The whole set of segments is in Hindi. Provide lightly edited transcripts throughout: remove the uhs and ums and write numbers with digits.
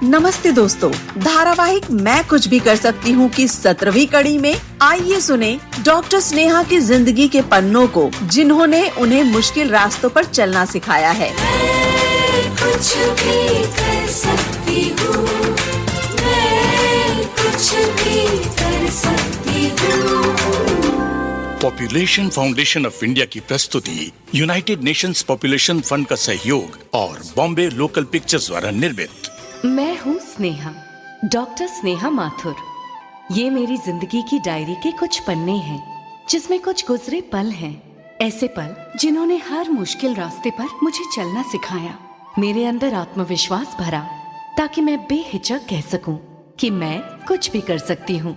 नमस्ते दोस्तों, धारावाहिक मैं कुछ भी कर सकती हूँ की 17वीं कड़ी में आइए सुने डॉक्टर स्नेहा की जिंदगी के पन्नों को, जिन्होंने उन्हें मुश्किल रास्तों पर चलना सिखाया है। कुछ भी कर सकती हूँ, मैं कुछ भी कर सकती हूँ। पॉपुलेशन फाउंडेशन ऑफ इंडिया की प्रस्तुति, यूनाइटेड नेशंस पॉपुलेशन फंड का सहयोग और बॉम्बे लोकल पिक्चर्स द्वारा निर्मित। मैं हूँ स्नेहा, डॉक्टर स्नेहा माथुर। ये मेरी जिंदगी की डायरी के कुछ पन्ने हैं, जिसमें कुछ गुजरे पल हैं। ऐसे पल जिन्होंने हर मुश्किल रास्ते पर मुझे चलना सिखाया, मेरे अंदर आत्मविश्वास भरा, ताकि मैं बेहिचक कह सकूं कि मैं कुछ भी कर सकती हूँ।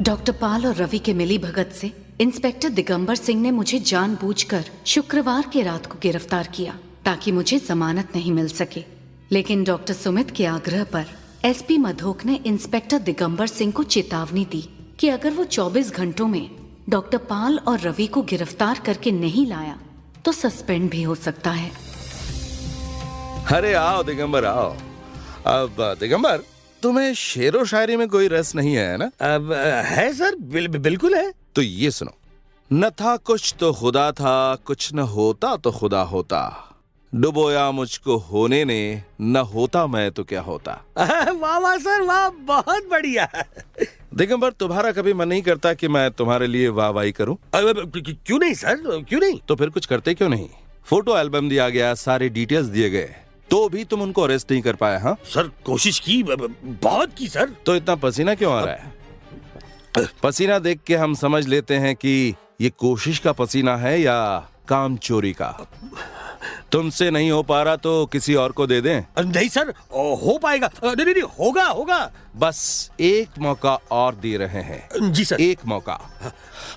डॉक्टर पाल और रवि के मिली भगत से इंस्पेक्टर दिगंबर सिंह ने मुझे जानबूझकर शुक्रवार की रात को गिरफ्तार किया, ताकि मुझे जमानत नहीं मिल सके। लेकिन डॉक्टर सुमित के आग्रह पर एसपी मधोक ने इंस्पेक्टर दिगंबर सिंह को चेतावनी दी कि अगर वो 24 घंटों में डॉक्टर पाल और रवि को गिरफ्तार करके नहीं लाया तो सस्पेंड भी हो सकता है। अरे आओ दिगंबर आओ। अब दिगंबर, तुम्हें शेरो शायरी में कोई रस नहीं है ना? अब है सर, बिल्कुल है। तो ये सुनो, न था कुछ तो खुदा था, कुछ न होता तो खुदा होता, डुबोया मुझको होने ने, न होता मैं तो क्या होता। वाह वाह सर वाह, बहुत बढ़िया। दिगंबर, तुम्हारा कभी मन नहीं करता कि मैं तुम्हारे लिए वाहवाही करूं? क्यों नहीं सर, क्यों नहीं? तो फिर कुछ करते क्यों नहीं? फोटो एल्बम दिया गया, सारे डिटेल्स दिए गए, तो भी तुम उनको अरेस्ट नहीं कर पाए? हाँ सर, कोशिश की, बहुत की सर। तो इतना पसीना क्यों आ रहा है? पसीना देख के हम समझ लेते हैं कि ये कोशिश का पसीना है या काम चोरी का। तुमसे नहीं हो पा रहा तो किसी और को दे दें? नहीं सर, हो पाएगा। नहीं, होगा। बस एक मौका और दे रहे हैं। जी सर। एक मौका।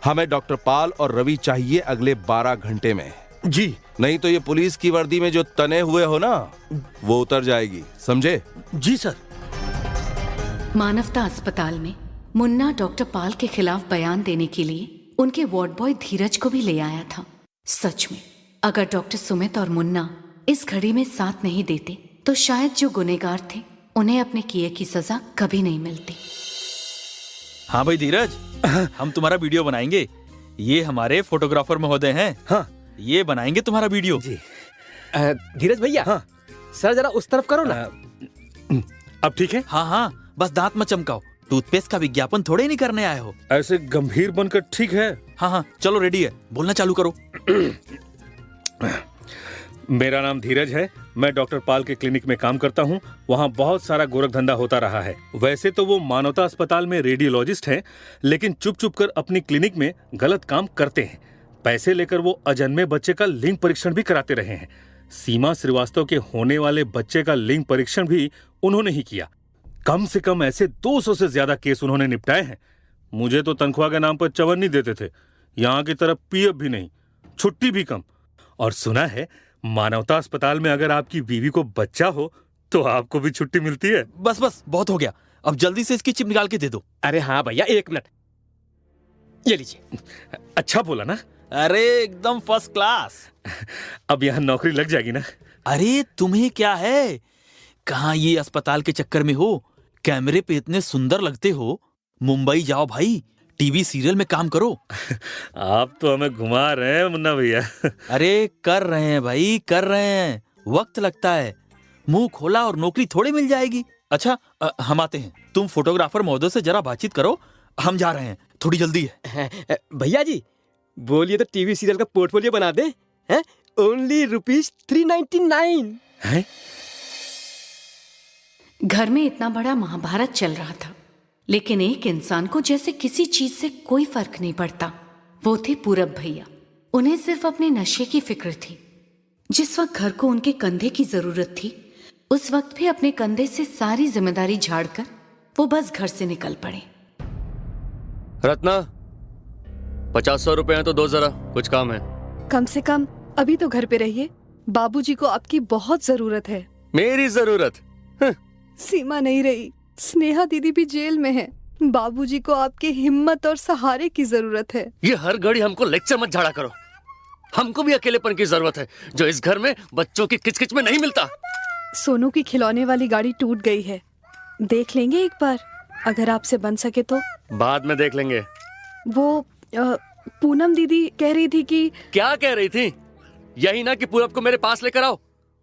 हमें डॉक्टर पाल और रवि चाहिए अगले 12 घंटे में। जी। नहीं तो ये पुलिस की वर्दी में जो तने हुए हो ना, वो उतर जाएगी, समझे? जी सर। मानवता अस्पताल में मुन्ना डॉक्टर पाल के खिलाफ बयान देने के लिए उनके वार्ड बॉय धीरज को भी ले आया था। सच में अगर डॉक्टर सुमित और मुन्ना इस घड़ी में साथ नहीं देते तो शायद जो गुनहगार थे उन्हें अपने किए की सजा कभी नहीं मिलती। हाँ भाई धीरज, हम तुम्हारा वीडियो बनाएंगे। ये हमारे फोटोग्राफर महोदय हैं। हाँ, ये बनाएंगे तुम्हारा वीडियो। जी। धीरज भैया। हाँ सर, जरा उस तरफ करो ना। अब ठीक है? हाँ, बस दांत मत चमकाओ। टूथपेस्ट का विज्ञापन थोड़े नहीं करने आए हो। ऐसे गंभीर बनकर ठीक है? हाँ, चलो रेडी है, बोलना चालू करो। मेरा नाम धीरज है। मैं डॉक्टर पाल के क्लिनिक में काम करता हूँ। वहाँ बहुत सारा गोरख धंधा होता रहा है। वैसे तो वो मानवता अस्पताल में रेडियोलॉजिस्ट हैं, लेकिन चुप चुप कर अपनी क्लिनिक में गलत काम करते हैं। पैसे लेकर वो अजन्मे बच्चे का लिंग परीक्षण भी कराते रहे हैं। सीमा श्रीवास्तव के होने वाले बच्चे का लिंग परीक्षण भी उन्होंने ही किया। कम से कम ऐसे 200 से ज्यादा केस उन्होंने निपटाए हैं। मुझे तो तनख्वाह के नाम पर चवन नहीं देते थे। यहाँ की तरफ पीएफ भी नहीं, छुट्टी भी कम। और सुना है मानवता अस्पताल में अगर आपकी बीवी को बच्चा हो तो आपको भी छुट्टी मिलती है। बस बहुत हो गया, अब जल्दी से इसकी चिप निकाल के दे दो। अरे हाँ भैया, 1 मिनट, ये लीजिए। अच्छा बोला ना? अरे एकदम फर्स्ट क्लास। अब यहाँ नौकरी लग जाएगी ना? अरे तुम्हें क्या है, कहाँ ये अस्पताल के चक्कर में हो। कैमरे पे इतने सुंदर लगते हो, मुंबई जाओ भाई, टीवी सीरियल में काम करो। आप तो हमें घुमा रहे हैं मुन्ना भैया। अरे कर रहे हैं भाई, कर रहे हैं, वक्त लगता है। मुंह खोला और नौकरी थोड़ी मिल जाएगी। अच्छा हम आते हैं, तुम फोटोग्राफर महोदय से जरा बातचीत करो, हम जा रहे हैं, थोड़ी जल्दी है। भैया जी बोलिए तो टीवी सीरियल का पोर्टफोलियो बना दे। ओनली ₹399 है? घर में इतना बड़ा महाभारत चल रहा था, लेकिन एक इंसान को जैसे किसी चीज से कोई फर्क नहीं पड़ता। वो थे पूरब भैया। उन्हें सिर्फ अपने नशे की फिक्र थी। जिस वक्त घर को उनके कंधे की जरूरत थी, उस वक्त भी अपने कंधे से सारी जिम्मेदारी झाड़कर वो बस घर से निकल पड़े। रत्ना, 50-100 रुपए हैं तो दो, जरा कुछ काम है। कम से कम अभी तो घर पे रहिए, बाबूजी को आपकी बहुत जरूरत है। मेरी जरूरत? सीमा नहीं रही, स्नेहा दीदी भी जेल में है। बाबूजी को आपकी हिम्मत और सहारे की जरूरत है। ये हर घड़ी हमको लेक्चर मत झाड़ा करो। हमको भी अकेलेपन की जरूरत है, जो इस घर में बच्चों की किचकिच में नहीं मिलता। सोनू की खिलौने वाली गाड़ी टूट गई है। देख लेंगे एक बार, अगर आपसे बन सके तो। बाद में देख लेंगे। वो पूनम दीदी कह रही थी कि। क्या कह रही थी? यही ना कि पूरब को मेरे पास लेकर आओ।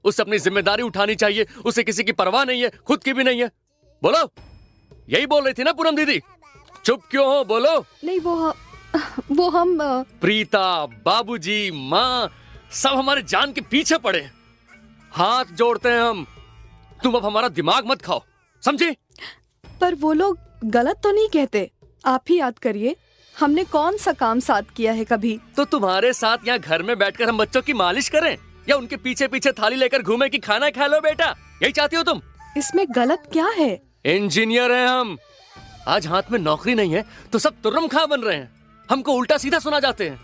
उसे अपनी जिम्मेदारी उठानी चाहिए, उसे किसी की परवाह नहीं है, खुद की भी नहीं है। बोलो, यही बोल रही थी ना पूनम दीदी? चुप क्यों हो, बोलो। नहीं, वो हम प्रीता, बाबूजी, माँ सब हमारे जान के पीछे पड़े। हाथ जोड़ते हैं हम। तुम अब हमारा दिमाग मत खाओ, समझी? पर वो लोग गलत तो नहीं कहते। आप ही याद करिए, हमने कौन सा काम साथ किया है कभी? तो तुम्हारे साथ यहाँ घर में बैठकर हम बच्चों की मालिश करें या उनके पीछे पीछे थाली लेकर घूमे कि खाना खा लो बेटा? यही चाहती हो तुम? इसमें गलत क्या है? इंजीनियर हैं हम। आज हाथ में नौकरी नहीं है तो सब तुर्रम खा बन रहे हैं। हमको उल्टा सीधा सुना जाते हैं।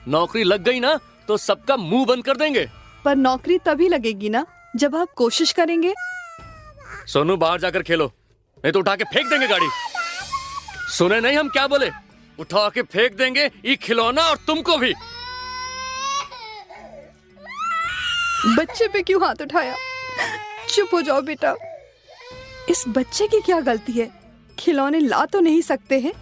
नौकरी लग गई ना तो सबका मुंह बंद कर देंगे। पर नौकरी तभी लगेगी ना जब आप कोशिश करेंगे। सोनू, बाहर जाकर खेलो, नहीं तो उठा के फेंक देंगे गाड़ी। सुने नहीं हम क्या बोले? उठा के फेंक देंगे ये खिलौना और तुमको भी। बच्चे पे क्यों हाथ उठाया? चुप हो जाओ बेटा। इस बच्चे की क्या गलती है? खिलौने ला तो नहीं सकते हैं,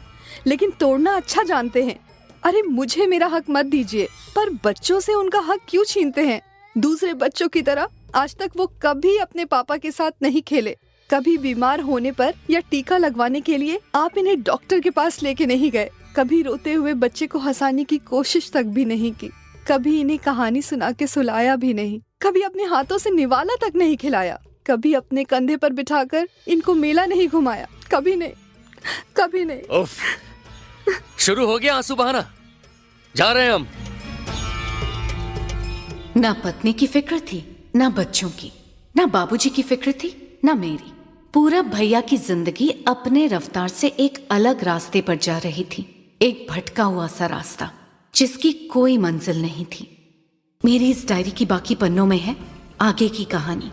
लेकिन तोड़ना अच्छा जानते हैं। अरे मुझे मेरा हक मत दीजिए, पर बच्चों से उनका हक क्यों छीनते हैं? दूसरे बच्चों की तरह आज तक वो कभी अपने पापा के साथ नहीं खेले। कभी बीमार होने पर या टीका लगवाने के लिए आप इन्हें डॉक्टर के पास लेके नहीं गए। कभी रोते हुए बच्चे को हंसाने की कोशिश तक भी नहीं की। कभी इन्हें कहानी सुना के सुलाया भी नहीं। कभी अपने हाथों से निवाला तक नहीं खिलाया। कभी अपने कंधे पर बिठाकर इनको मेला नहीं घुमाया। कभी नहीं, कभी नहीं। उफ, शुरू हो गया आंसू बहाना। जा रहे हैं हम। ना पत्नी की फिक्र थी, ना बच्चों की, ना बाबूजी की फिक्र थी, ना मेरी। पूरा भैया की जिंदगी अपने रफ्तार से एक अलग रास्ते पर जा रही थी। एक भटका हुआ सा रास्ता जिसकी कोई मंजिल नहीं थी। मेरी इस डायरी की बाकी पन्नों में है आगे की कहानी,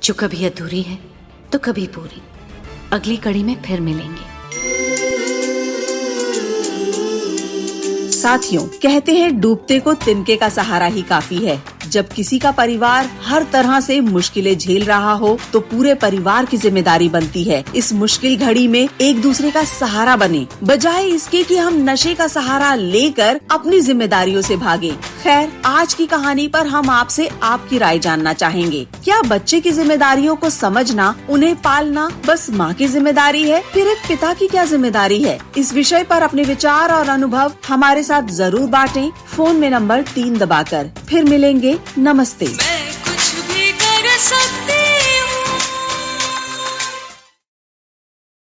जो कभी अधूरी है तो कभी पूरी। अगली कड़ी में फिर मिलेंगे। साथियों, कहते हैं डूबते को तिनके का सहारा ही काफी है। जब किसी का परिवार हर तरह से मुश्किलें झेल रहा हो तो पूरे परिवार की जिम्मेदारी बनती है इस मुश्किल घड़ी में एक दूसरे का सहारा बने, बजाय इसके कि हम नशे का सहारा लेकर अपनी जिम्मेदारियों से भागें। खैर, आज की कहानी पर हम आपसे आपकी राय जानना चाहेंगे। क्या बच्चे की जिम्मेदारियों को समझना, उन्हें पालना बस माँ की जिम्मेदारी है? फिर एक पिता की क्या जिम्मेदारी है? इस विषय पर अपने विचार और अनुभव हमारे साथ जरूर बांटें। फोन में नंबर 3 दबाकर। फिर मिलेंगे। नमस्ते। मैं कुछ भी कर सकती